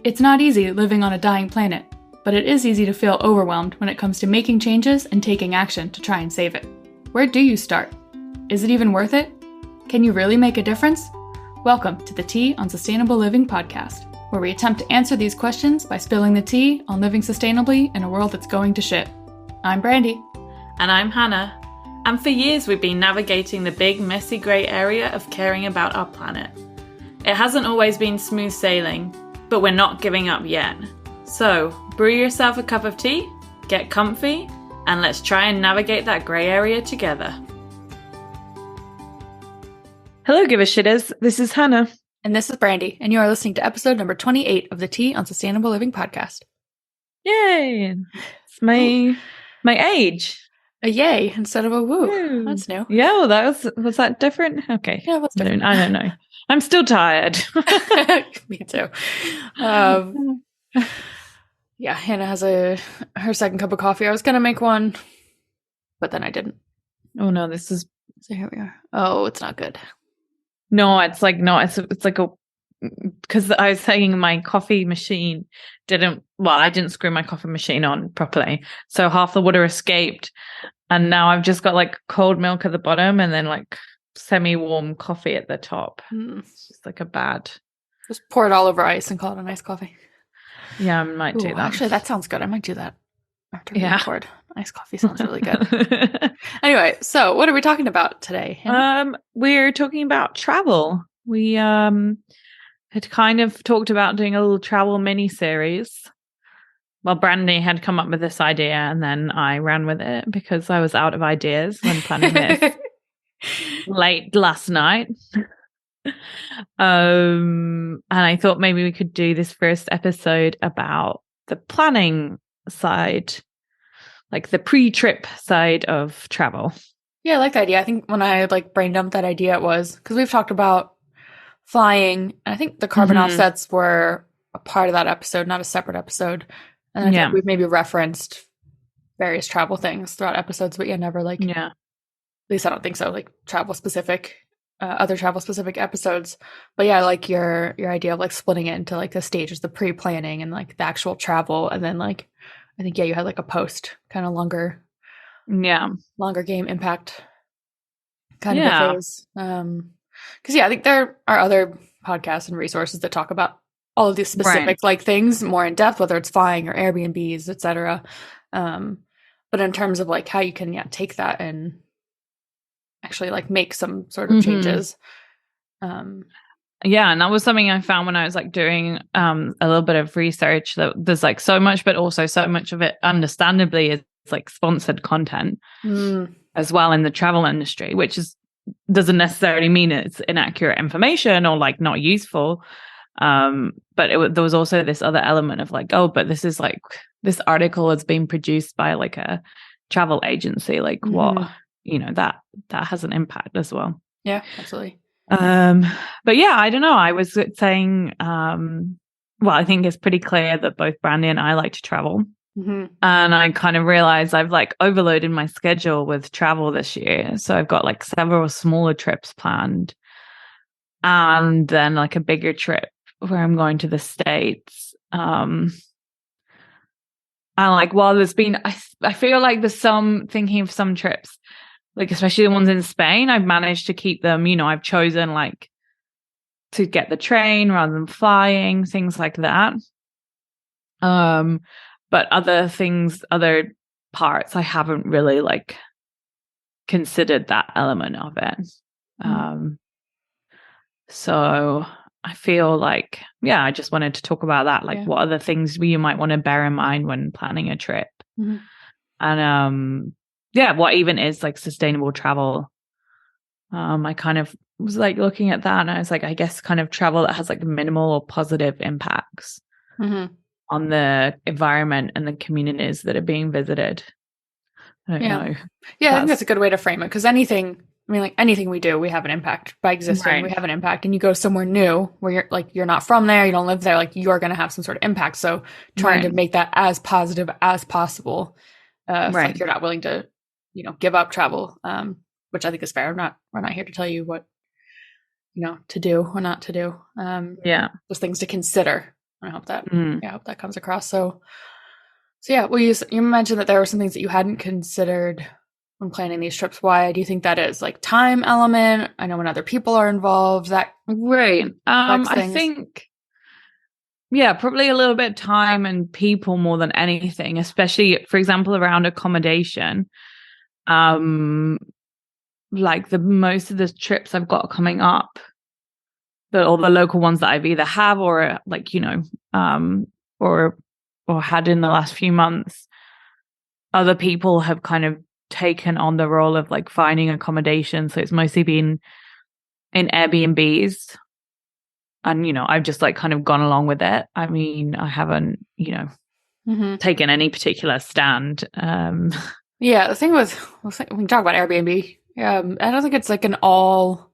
It's not easy living on a dying planet, but it is easy to feel overwhelmed when it comes to making changes and taking action to try and save it. Where do you start? Is it even worth it? Can you really make a difference? Welcome to the Tea on Sustainable Living podcast, where we attempt to answer these questions by spilling the tea on living sustainably in a world that's going to shit. I'm Brandy. And I'm Hannah. And for years we've been navigating the big, messy grey area of caring about our planet. It hasn't always been smooth sailing, but we're not giving up yet. So, brew yourself a cup of tea, get comfy, and let's try and navigate that grey area together. Hello, Give a Shitters. This is Hannah. And this is Brandy, and you are listening to episode number 28 of the Tea on Sustainable Living podcast. Yay! It's my age. A yay instead of a woo. Woo. That's new. Yeah, well, was that different? Okay. Yeah, what's different? I don't know. I'm still tired. Me too. Yeah, Hannah has her second cup of coffee. I was gonna make one, but then I didn't. Oh no, this is. So here we are. Oh, it's not good. No, it's like because I was saying my coffee machine I didn't screw my coffee machine on properly, so half the water escaped, and now I've just got like cold milk at the bottom and then like semi-warm coffee at the top. It's just like a bad. Just pour it all over ice and call it a nice coffee. Yeah, I might do that. Actually, that sounds good. I might do that after we record. Iced coffee sounds really good. Anyway, so what are we talking about today, Hannah? We're talking about travel. We had kind of talked about doing a little travel mini-series. Well, Brandy had come up with this idea, and then I ran with it because I was out of ideas when planning this late last night. And I thought maybe we could do this first episode about the planning side, like the pre-trip side of travel. Yeah, I like the idea. I think when I brain dumped that idea, it was because we've talked about flying, and I think the carbon offsets were a part of that episode, not a separate episode. And I think we've maybe referenced various travel things throughout episodes, but never at least I don't think so, travel specific, other travel specific episodes. But yeah, I like your idea of splitting it into the stages, the pre-planning and the actual travel, and then I think you had a post kind of longer game impact kind of a phase. Because I think there are other podcasts and resources that talk about all of these specific things more in depth, whether it's flying or Airbnbs, etc. But in terms of how you can take that and actually make some sort of changes. And that was something I found when I was doing a little bit of research, that there's so much, but also so much of it understandably is sponsored content as well in the travel industry, which doesn't necessarily mean it's inaccurate information or not useful. But there was also this other element of but this is this article has been produced by a travel agency, what, that has an impact as well. Yeah, absolutely. But yeah, I don't know. I was saying, I think it's pretty clear that both Brandy and I like to travel. And I kind of realized I've overloaded my schedule with travel this year. So I've got several smaller trips planned, and then a bigger trip where I'm going to the States. And while there's been, I feel there's thinking of some trips, especially the ones in Spain, I've managed to keep them, I've chosen to get the train rather than flying, things like that. But other parts, I haven't really considered that element of it. So I feel I just wanted to talk about that. What are the things you might want to bear in mind when planning a trip? And what even is sustainable travel? I kind of was looking at that, and I was I guess kind of travel that has minimal or positive impacts on the environment and the communities that are being visited. I don't know. Yeah, I think that's a good way to frame it, because anything we do, we have an impact by existing. We have an impact, and you go somewhere new where you're not from there, you don't live there, you're going to have some sort of impact. So trying to make that as positive as possible. If you're not willing to, give up travel, which I think is fair. We're not here to tell you what, to do or not to do. Just things to consider. I hope that I hope that comes across. So yeah, well, you mentioned that there were some things that you hadn't considered when planning these trips. Why do you think that is? Like time element? I know when other people are involved, that right. I think, yeah, probably a little bit time and people more than anything, especially, for example, around accommodation. Like most of the trips I've got coming up, all the local ones that I've either have or like, or had in the last few months, other people have kind of taken on the role of like finding accommodation. So it's mostly been in Airbnbs. And, I've just like kind of gone along with it. I mean, I haven't, taken any particular stand. Yeah, the thing with, we can talk about Airbnb. I don't think it's like an all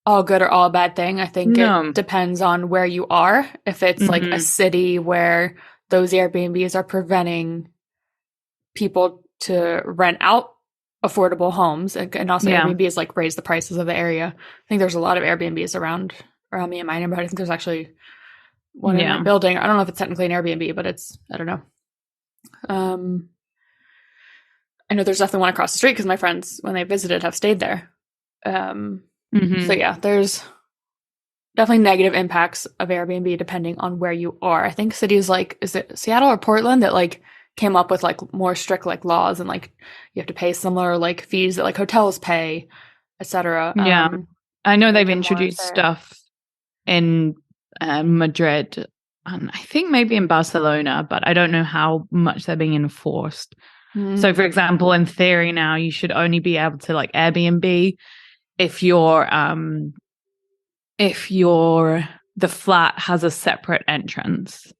good or all bad thing. I think it depends on where you are. If it's like a city where those Airbnbs are preventing people to rent out affordable homes, and also Airbnb is like raise the prices of the area. I think there's a lot of Airbnbs around me in my neighborhood. I think there's actually one in my building. I don't know if it's technically an Airbnb, but I don't know. I know there's definitely one across the street because my friends, when they visited, have stayed there. So yeah, there's definitely negative impacts of Airbnb depending on where you are. I think cities like, is it Seattle or Portland that like came up with like more strict like laws and like you have to pay similar like fees that like hotels pay, etc. Yeah, I know they've introduced stuff in Madrid and I think maybe in Barcelona, but I don't know how much they're being enforced. So, for example, in theory now, you should only be able to like Airbnb if the flat has a separate entrance,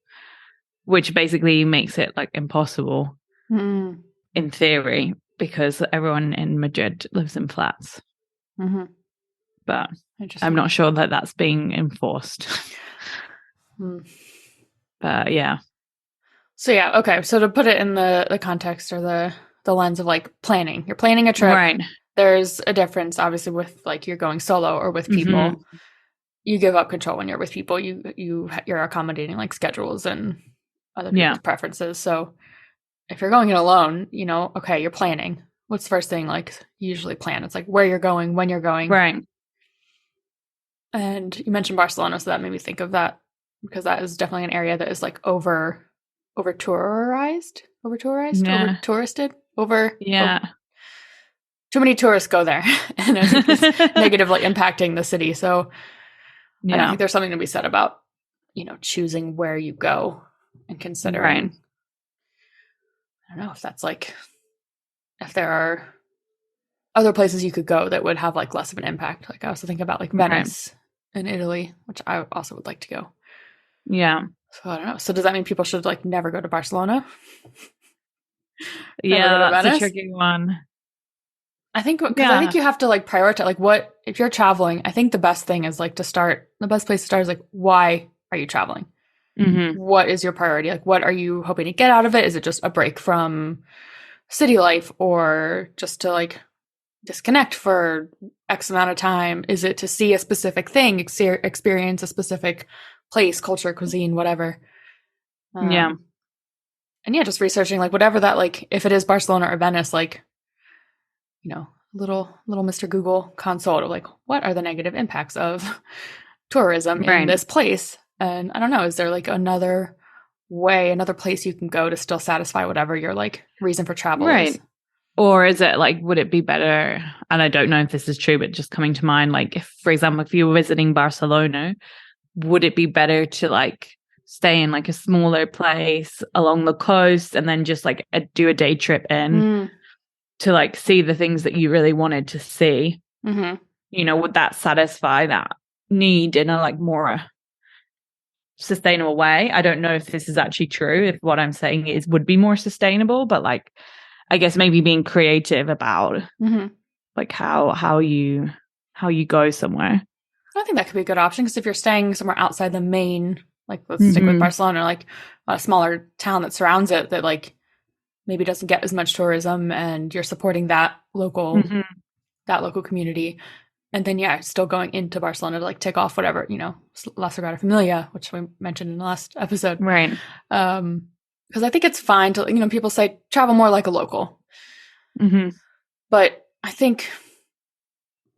which basically makes it like impossible in theory because everyone in Madrid lives in flats. But I'm not sure that that's being enforced. But yeah. So yeah, okay. So to put it in the context or the lens of like planning, you're planning a trip. Right. There's a difference, obviously, with like you're going solo or with people. You give up control when you're with people. You're accommodating like schedules and other people's preferences. So if you're going it alone, okay, you're planning. What's the first thing like you usually plan? It's like where you're going, when you're going, right? And you mentioned Barcelona, so that made me think of that because that is definitely an area that is like over touristed. Too many tourists go there, and I think it's negatively impacting the city. So I think there's something to be said about choosing where you go and considering. Right. I don't know if that's like if there are other places you could go that would have like less of an impact. Like I also think about like Venice in Italy, which I also would like to go. Yeah. So I don't know. So does that mean people should like never go to Barcelona? Yeah, that's a tricky one. I think I think you have to like prioritize like what if you're traveling. I think the best thing is like the best place to start is like why are you traveling? What is your priority? Like what are you hoping to get out of it? Is it just a break from city life or just to like disconnect for X amount of time? Is it to see a specific thing, experience a specific place, culture, cuisine, whatever? And yeah, just researching like whatever that like if it is Barcelona or Venice, like little Mr. Google console of like what are the negative impacts of tourism in this place? And I don't know, is there like another place you can go to still satisfy whatever your like reason for travel is? Or is it like, would it be better? And I don't know if this is true, but just coming to mind, like if, for example, if you were visiting Barcelona, would it be better to like stay in like a smaller place along the coast and then just like do a day trip in to like see the things that you really wanted to see? Would that satisfy that need in a like more sustainable way? I don't know if this is actually true, if what I'm saying is would be more sustainable, but like I guess maybe being creative about like how you go somewhere. I think that could be a good option because if you're staying somewhere outside the main, like let's stick with Barcelona, like a smaller town that surrounds it that like maybe doesn't get as much tourism, and you're supporting that local community, And then, yeah, still going into Barcelona to like tick off whatever, La Sagrada Familia, which we mentioned in the last episode. Right. Because I think it's fine to, people say travel more like a local. Mm-hmm. But I think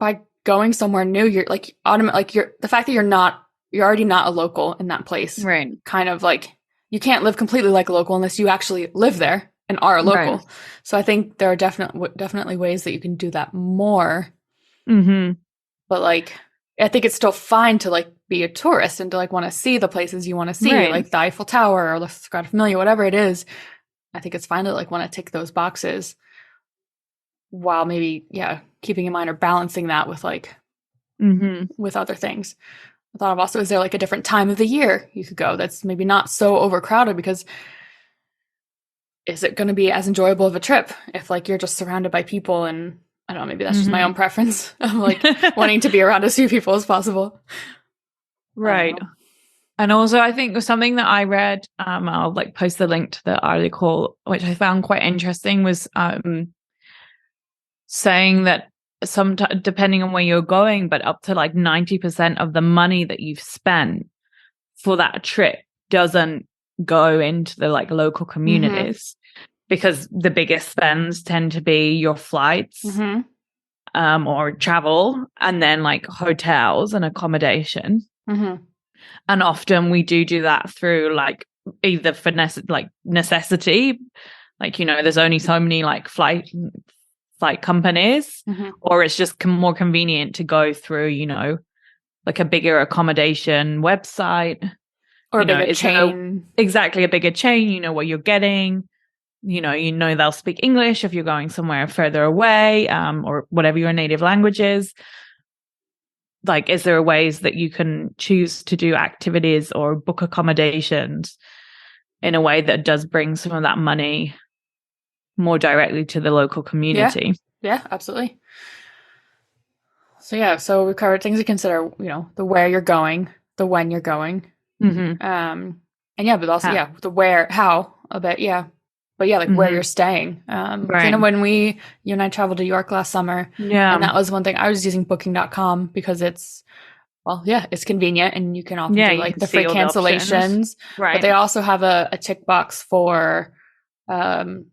by going somewhere new, you're like the fact that you're already not a local in that place. Right. Kind of like you can't live completely like a local unless you actually live there and are a local. Right. So I think there are definitely ways that you can do that more. Mm-hmm. But like, I think it's still fine to like be a tourist and to like want to see the places you want to see, like the Eiffel Tower or the Sagrada Familia, whatever it is. I think it's fine to like want to tick those boxes while maybe, keeping in mind or balancing that with like, with other things. I thought of also, is there like a different time of the year you could go that's maybe not so overcrowded? Because is it going to be as enjoyable of a trip if like you're just surrounded by people and I don't know, maybe that's just my own preference of like wanting to be around as few people as possible. Right. And also I think something that I read, I'll like post the link to the article, which I found quite interesting, was saying that depending on where you're going, but up to like 90% of the money that you've spent for that trip doesn't go into the like local communities. Because the biggest spends tend to be your flights or travel, and then like hotels and accommodation. And often we do that through like either for necessity, like, there's only so many like flight companies, or it's just more convenient to go through, like a bigger accommodation website. Or a bigger chain. Exactly, a bigger chain, you know what you're getting. They'll speak English if you're going somewhere further away, or whatever your native language is. Like, is there ways that you can choose to do activities or book accommodations in a way that does bring some of that money more directly to the local community? Yeah, absolutely. So we covered things to consider, the where you're going, the when you're going. But also, the where, how a bit, But like where you're staying. Right. When you and I traveled to York last summer, and that was one thing. I was using booking.com because it's convenient and you can often do like the free cancellations. Right. But they also have a tick box for, and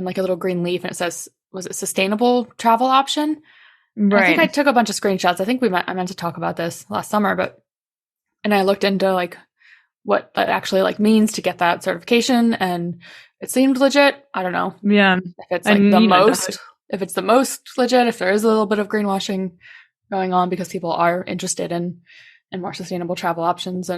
like a little green leaf, and it says, was it sustainable travel option? Right. I think I took a bunch of screenshots. I think I meant to talk about this last summer, and I looked into like what that actually like means to get that certification, and it seemed legit. I don't know. Yeah. If it's like if it's the most legit, if there is a little bit of greenwashing going on because people are interested in more sustainable travel options.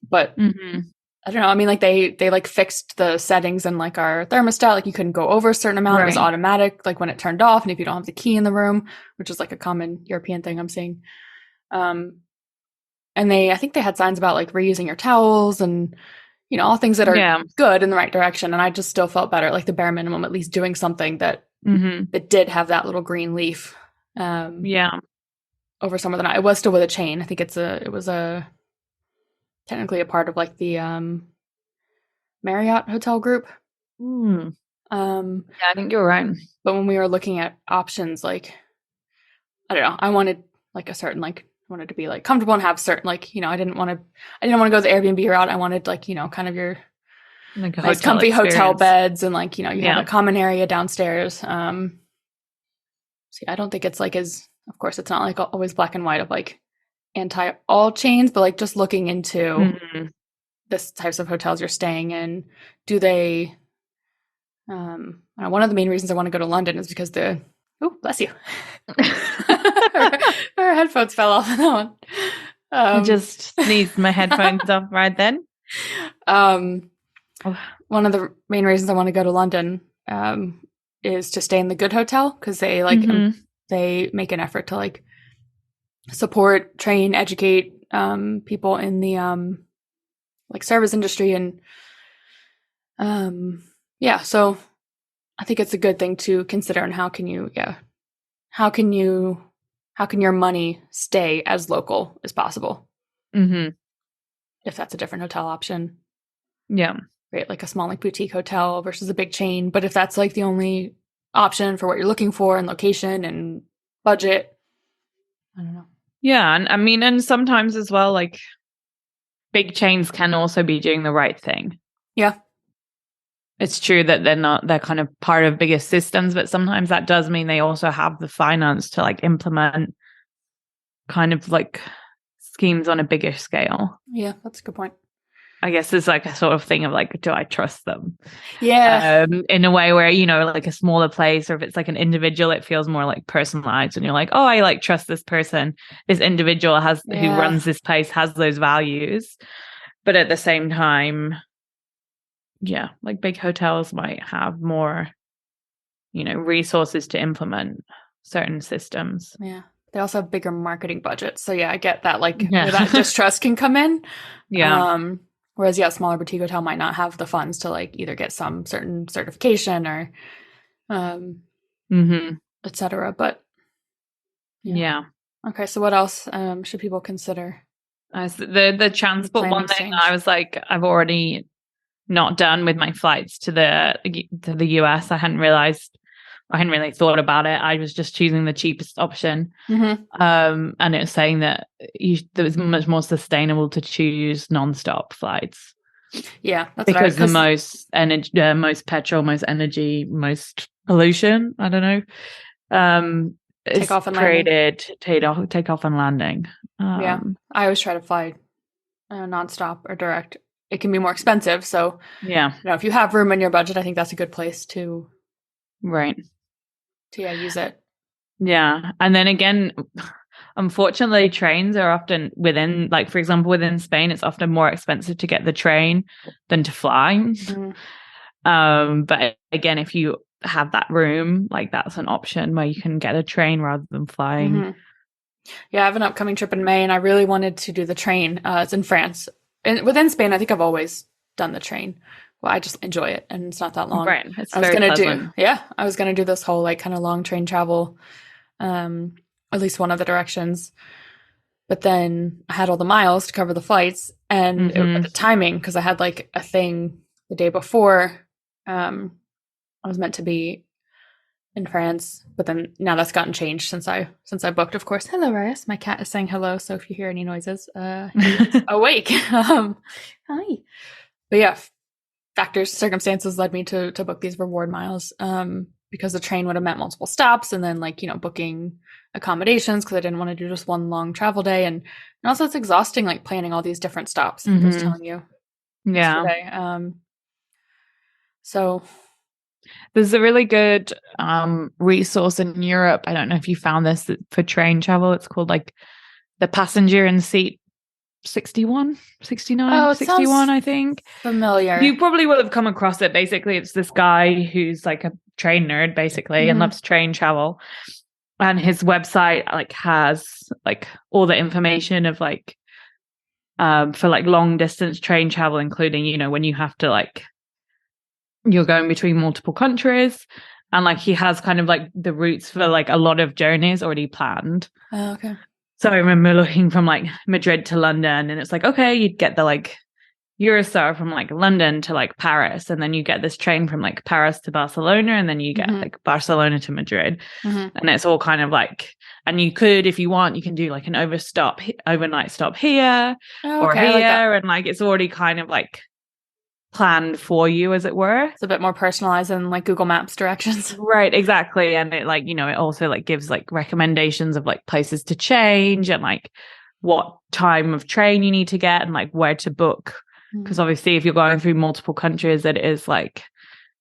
But I don't know. I mean, like they like fixed the settings and like our thermostat, like you couldn't go over a certain amount. Right. It was automatic, like when it turned off, and if you don't have the key in the room, which is like a common European thing I'm seeing. And I think they had signs about like reusing your towels and, all things that are good in the right direction. And I just still felt better, like the bare minimum, at least doing something that that did have that little green leaf. Over some of the night. It was still with a chain. I think it was technically a part of like the Marriott hotel group. I think you're right. But when we were looking at options, like, I don't know, I wanted like a certain like, wanted to be like comfortable and have certain like, I didn't want to go the Airbnb route. I wanted like, kind of your like a nice comfy experience. Hotel beds and like, you have a common area downstairs. I don't think it's like of course it's not like always black and white of like anti all chains, but like just looking into this types of hotels you're staying in. Do they one of the main reasons I want to go to London is because oh, bless you. Our headphones fell off on that one. I just sneezed my headphones off right then. One of the main reasons I want to go to London is to stay in the good hotel because they like they make an effort to like support, train, educate people in the like service industry and so I think it's a good thing to consider. And how can your money stay as local as possible? If that's a different hotel option. Yeah. Right. Like a small like boutique hotel versus a big chain. But if that's like the only option for what you're looking for and location and budget, Yeah, and I mean, and sometimes as well, like big chains can also be doing the right thing. Yeah. It's true that they're kind of part of bigger systems, but sometimes that does mean they also have the finance to like implement kind of like schemes on a bigger scale. Yeah, that's a good point. I guess it's like a sort of thing of like, do I trust them? Yeah. In a way where, you know, like a smaller place, or if it's like an individual, it feels more like personalized and you're like, oh, I like trust this person. This individual who runs this place has those values. But at the same time, yeah, like big hotels might have more, you know, resources to implement certain systems. Yeah. They also have bigger marketing budgets. So yeah, I get that where that distrust can come in. Yeah. Whereas smaller boutique hotel might not have the funds to like either get some certain certification or etc. But yeah. Okay, so what else should people consider? The transport one thing I was like, I've already not done with my flights to the US. I hadn't really thought about it. I was just choosing the cheapest option. And it was saying that it was much more sustainable to choose nonstop flights. Yeah, that's because the most energy, most petrol, most energy, most pollution. I don't know. Take off and landing. Yeah, I always try to fly nonstop or direct. It can be more expensive, so yeah, if you have room in your budget, I think that's a good place to use it. Yeah, and then again, unfortunately, trains are often within, like for example, within Spain, it's often more expensive to get the train than to fly. But again, if you have that room, like that's an option where you can get a train rather than flying. Yeah, I have an upcoming trip in May and I really wanted to do the train. It's in France. And within Spain, I think I've always done the train. Well, I just enjoy it and it's not that long. Right. It's very pleasant. I was going to do this whole like kind of long train travel, at least one of the directions. But then I had all the miles to cover the flights and the timing, because I had like a thing the day before. I was meant to be in France, but then now that's gotten changed since I booked, of course. Hello, Reyes. My cat is saying hello, so if you hear any noises, he's awake. Hi. But yeah, circumstances led me to book these reward miles, because the train would have meant multiple stops and then like, booking accommodations because I didn't want to do just one long travel day. And also it's exhausting, like planning all these different stops. I was telling you yesterday. So there's a really good resource in Europe. I don't know if you found this for train travel. It's called like the passenger in seat 61, 69, 61, I think. Familiar. You probably will have come across it. Basically, it's this guy who's like a train nerd, basically, and loves train travel. And his website like has like all the information of like for like long distance train travel, including, when you have to like you're going between multiple countries, and like he has kind of like the routes for like a lot of journeys already planned. Oh, okay. So I remember looking from like Madrid to London, and it's like, okay, you'd get the like Eurostar from like London to like Paris, and then you get this train from like Paris to Barcelona, and then you get like Barcelona to Madrid, and it's all kind of like, and you could, if you want, you can do like an overnight stop here or here, and like it's already kind of like planned for you, as it were. It's a bit more personalized than like Google Maps directions. Right, exactly. And it like, it also like gives like recommendations of like places to change and like what time of train you need to get and like where to book. Because obviously if you're going through multiple countries, it is like,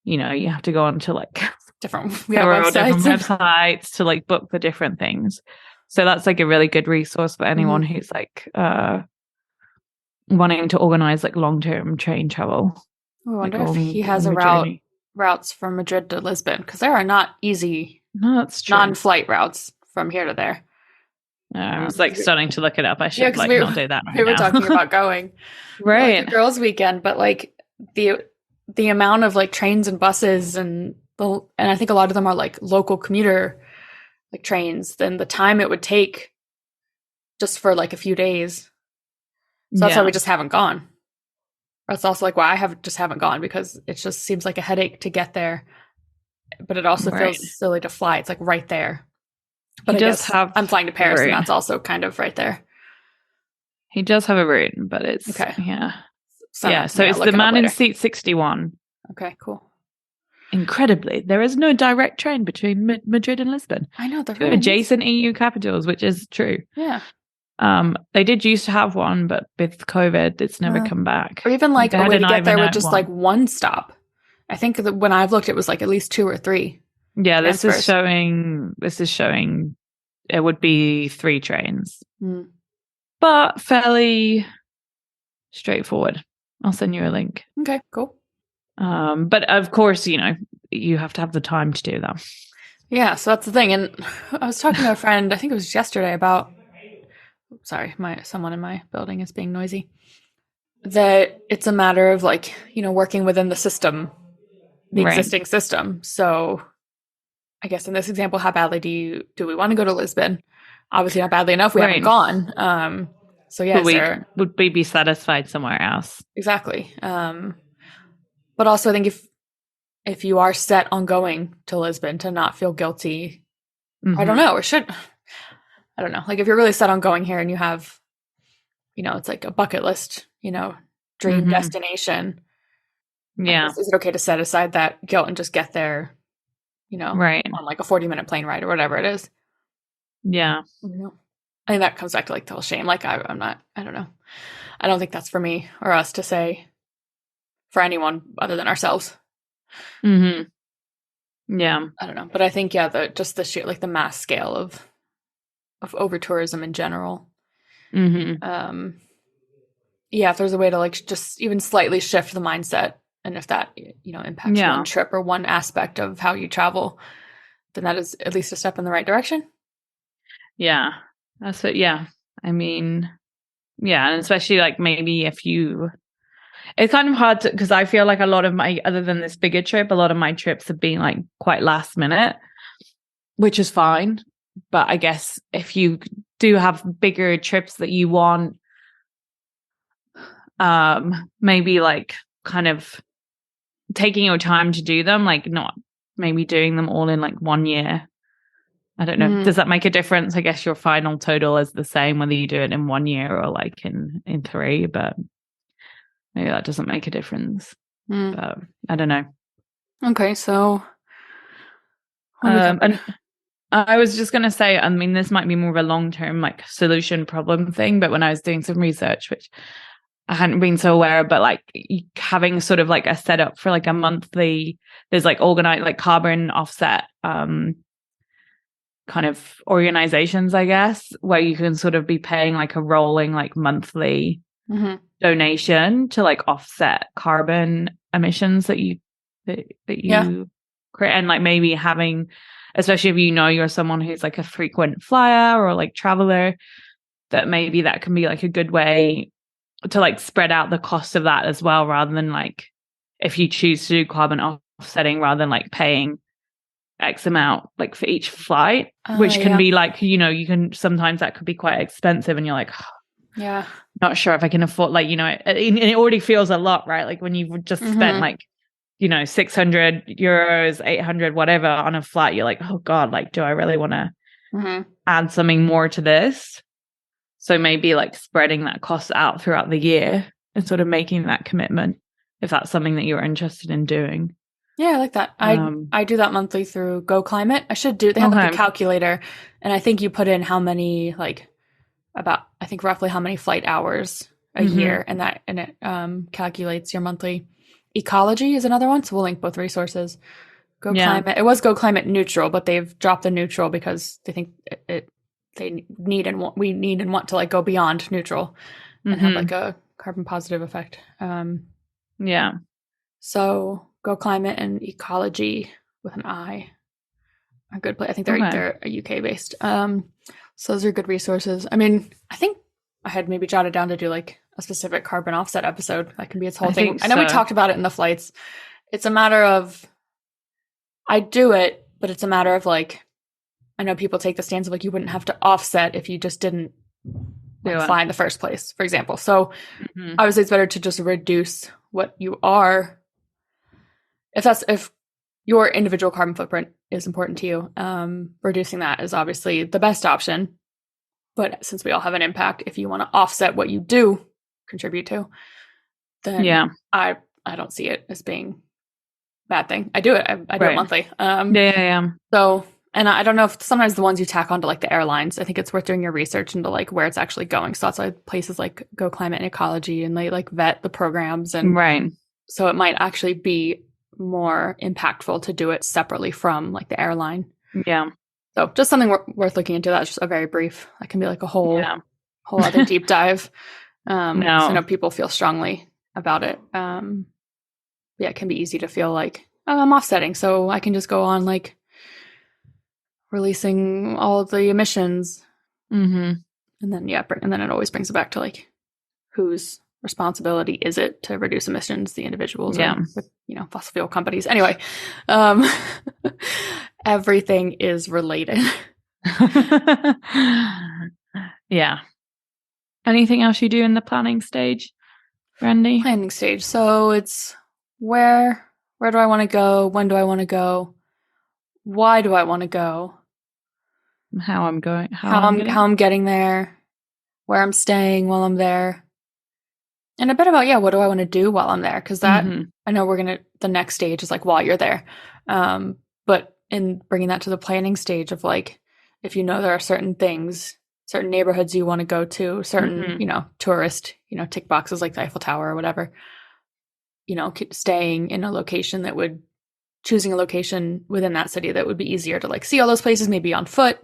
you have to go on to like different websites to like book the different things. So that's like a really good resource for anyone who's like wanting to organize like long-term train travel. I wonder if he has routes from Madrid to Lisbon, because there are not easy non-flight routes from here to there. I was like starting to look it up. I should not do that right now. We were talking about going right like a girls' weekend, but like the amount of like trains and buses and I think a lot of them are like local commuter like trains, then the time it would take just for like a few days. So that's why we just haven't gone. That's also like why I haven't gone, because it just seems like a headache to get there, but it also feels silly to fly. It's like right there. But I guess I'm flying to Paris, and that's also kind of right there. He does have a route, but it's okay. So it's the man in seat 61. Okay, cool. Incredibly, there is no direct train between Madrid and Lisbon. I know, they're two adjacent EU capitals, which is true. Yeah. They did used to have one, but with COVID, it's never come back. Or even like a way to get there with just like one stop. I think that when I've looked, it was like at least 2 or 3. Yeah, this is showing it would be 3 trains, but fairly straightforward. I'll send you a link. Okay, cool. But of course, you have to have the time to do that. Yeah, so that's the thing. And I was talking to a friend, I think it was yesterday, about, sorry, someone in my building is being noisy, that it's a matter of like, working within the system, the existing system. So I guess in this example, how badly do we want to go to Lisbon? Obviously not badly enough. We haven't gone. So yeah, would we be satisfied somewhere else? Exactly. But also I think if you are set on going to Lisbon, to not feel guilty, I don't know, I don't know. Like if you're really set on going here and you have, it's like a bucket list, dream destination. Yeah. Is it okay to set aside that guilt and just get there, on like a 40-minute plane ride or whatever it is? Yeah. I think that comes back to like the whole shame. Like I don't know. I don't think that's for me or us to say for anyone other than ourselves. Yeah. I don't know. But I think, just the sheer, like the mass scale of over tourism in general. If there's a way to like just even slightly shift the mindset, and if that, impacts one trip or one aspect of how you travel, then that is at least a step in the right direction. Yeah. That's it. Yeah. I mean, yeah. And especially like maybe if it's kind of hard because I feel like a lot of other than this bigger trip, a lot of my trips have been like quite last minute, which is fine. But I guess if you do have bigger trips that you want, maybe like kind of taking your time to do them, like not maybe doing them all in like 1 year. I don't know. Does that make a difference? I guess your final total is the same whether you do it in 1 year or like in 3, but maybe that doesn't make a difference. But I don't know. Okay, so and I was just going to say, I mean, this might be more of a long-term like solution problem thing, but when I was doing some research, which I hadn't been so aware of, but like having sort of like a setup for like a monthly, there's like organized like carbon offset kind of organizations, I guess, where you can sort of be paying like a rolling like monthly donation to like offset carbon emissions that you create, and like maybe having, especially if you're someone who's like a frequent flyer or like traveler, that maybe that can be like a good way to like spread out the cost of that as well, rather than like if you choose to do carbon offsetting, rather than like paying X amount like for each flight, which can be like, you can sometimes that could be quite expensive and you're like, not sure if I can afford, like, it already feels a lot, right? Like when you've just spent like, 600 euros, 800, whatever on a flight, you're like, oh God, like, do I really want to add something more to this? So maybe like spreading that cost out throughout the year and sort of making that commitment, if that's something that you're interested in doing. Yeah, I like that. I do that monthly through Go Climate. They have like a calculator, and I think you put in how many, like I think roughly how many flight hours a year, and it calculates your monthly. Ecology is another one, so we'll link both resources. Go Climate. It was Go Climate Neutral, but they've dropped the neutral because they think we need and want to like go beyond neutral and have like a carbon positive effect. So Go Climate and Ecology with an I are good place. I think they're UK based. So those are good resources. I mean, I think I had maybe jotted down to do like a specific carbon offset episode. That can be its whole thing. I know we talked about it in the flights. It's a matter of, I do it, but it's a matter of like, I know people take the stance of like, you wouldn't have to offset if you just didn't fly in the first place, for example. So obviously it's better to just reduce what you are. If your individual carbon footprint is important to you, reducing that is obviously the best option. But since we all have an impact, if you want to offset what you do contribute to, then I don't see it as being a bad thing. I do it. I do it monthly. So, and I don't know if sometimes the ones you tack onto like the airlines, I think it's worth doing your research into like where it's actually going. So that's why places like Go Climate and Ecology, and they like vet the programs. And so it might actually be more impactful to do it separately from like the airline. Yeah. So just something worth looking into. That's just a very brief. That can be like a whole other deep dive. So I know people feel strongly about it. It can be easy to feel like, oh, I'm offsetting, so I can just go on like releasing all of the emissions. And then and then it always brings it back to like whose responsibility is it to reduce emissions, the individuals or with, fossil fuel companies. Anyway, everything is related. Yeah. Anything else you do in the planning stage, Randy? Planning stage. So it's where do I want to go? When do I want to go? Why do I want to go? How I'm going. How I'm getting there. Where I'm staying while I'm there. And a bit about, what do I want to do while I'm there? Because that, I know the next stage is like while you're there. But in bringing that to the planning stage of like, if there are certain things, certain neighborhoods you want to go to, certain, tourist, tick boxes like the Eiffel Tower or whatever, staying in a location choosing a location within that city that would be easier to like see all those places, maybe on foot,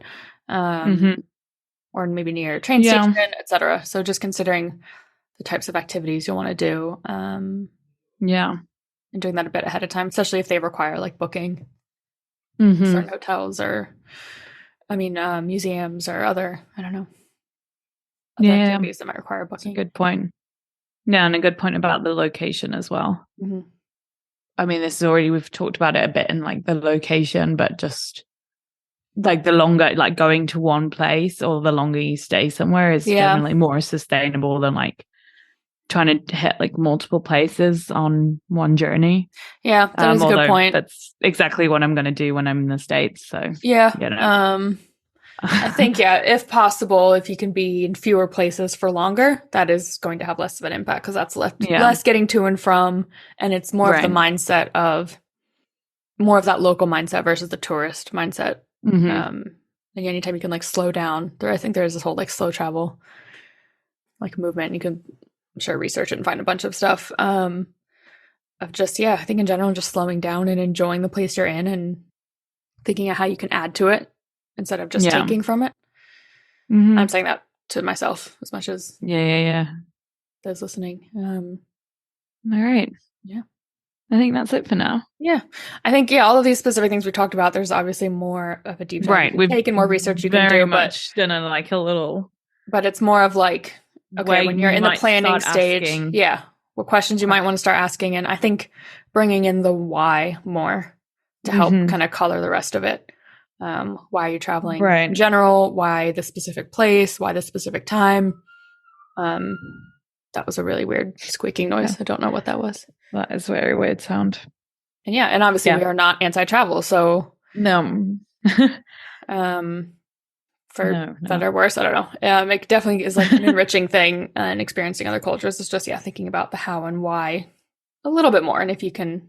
or maybe near a train station, etc. So just considering the types of activities you'll want to do. And doing that a bit ahead of time, especially if they require like booking certain hotels or, museums or other activities that might require booking. That's a good point. Yeah, and a good point about the location as well. We've talked about it a bit in like the location, but just like the longer, like going to one place or the longer you stay somewhere is generally more sustainable than like trying to hit like multiple places on one journey. Yeah, that is a good point. That's exactly what I'm going to do when I'm in the States. So I think, if possible, if you can be in fewer places for longer, that is going to have less of an impact because that's less getting to and from, and it's more of the mindset of more of that local mindset versus the tourist mindset. And anytime you can like slow down, I think there's this whole like slow travel like movement. You can, I'm sure, research it and find a bunch of stuff of just, I think in general, just slowing down and enjoying the place you're in and thinking of how you can add to it instead of just taking from it. I'm saying that to myself as much as those listening. All right. Yeah. I think that's it for now. Yeah. I think, all of these specific things we talked about, there's obviously more of a deep dive. Right. We've taken more research you can do. Very much done like a little. But it's more of like, okay, when you're in the planning stage, what questions you might want to start asking. And I think bringing in the why more to help kind of color the rest of it. Why are you traveling in general? Why the specific place? Why the specific time? That was a really weird squeaking noise. I don't know what that was. That is a very weird sound. And and obviously we are not anti-travel, so no. For better or worse, I don't know. It definitely is like an enriching thing, and experiencing other cultures is just thinking about the how and why a little bit more. And if you can,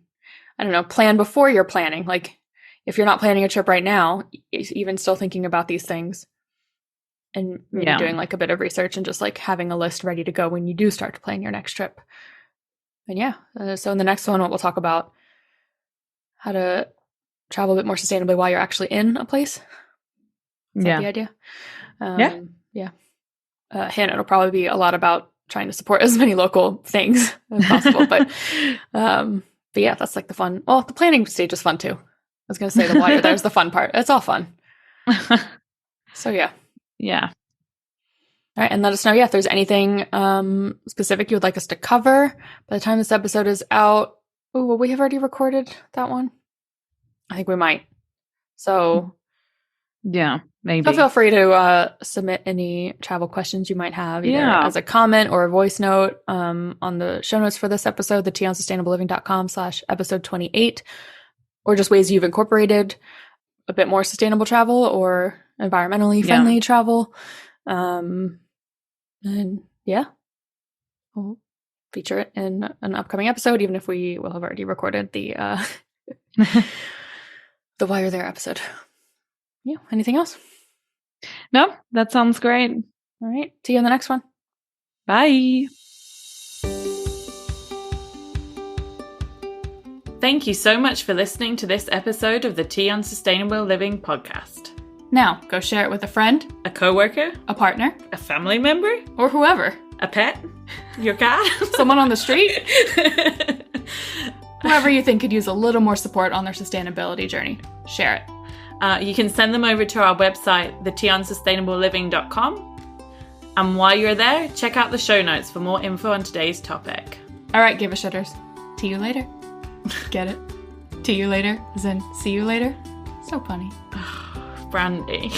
plan before you're planning, like if you're not planning a trip right now, even still thinking about these things and maybe doing like a bit of research and just like having a list ready to go when you do start to plan your next trip. And so in the next one, we'll talk about how to travel a bit more sustainably while you're actually in a place. Is that the idea? Hint, it'll probably be a lot about trying to support as many local things as possible. But that's like the fun. Well, the planning stage is fun too. I was going to say the why there's the fun part. It's all fun. So yeah. All right, and let us know, if there's anything specific you would like us to cover by the time this episode is out. Oh, will we have already recorded that one? I think we might. So maybe. So feel free to submit any travel questions you might have, either as a comment or a voice note on the show notes for this episode, the teonsustainableliving.com/episode 28. or just ways you've incorporated a bit more sustainable travel or environmentally friendly travel. And yeah, we'll feature it in an upcoming episode, even if we will have already recorded the the Why You're There episode. Yeah. Anything else? No, that sounds great. All right. See you in the next one. Bye. Thank you so much for listening to this episode of the Tea on Sustainable Living podcast. Now, go share it with a friend, a coworker, a partner, a family member, or whoever. A pet, your cat, someone on the street, whoever you think could use a little more support on their sustainability journey. Share it. You can send them over to our website, theteaonsustainableliving.com. And while you're there, check out the show notes for more info on today's topic. All right, give a shitters. See you later. Get it? See you later, as in see you later. So funny. Brandy.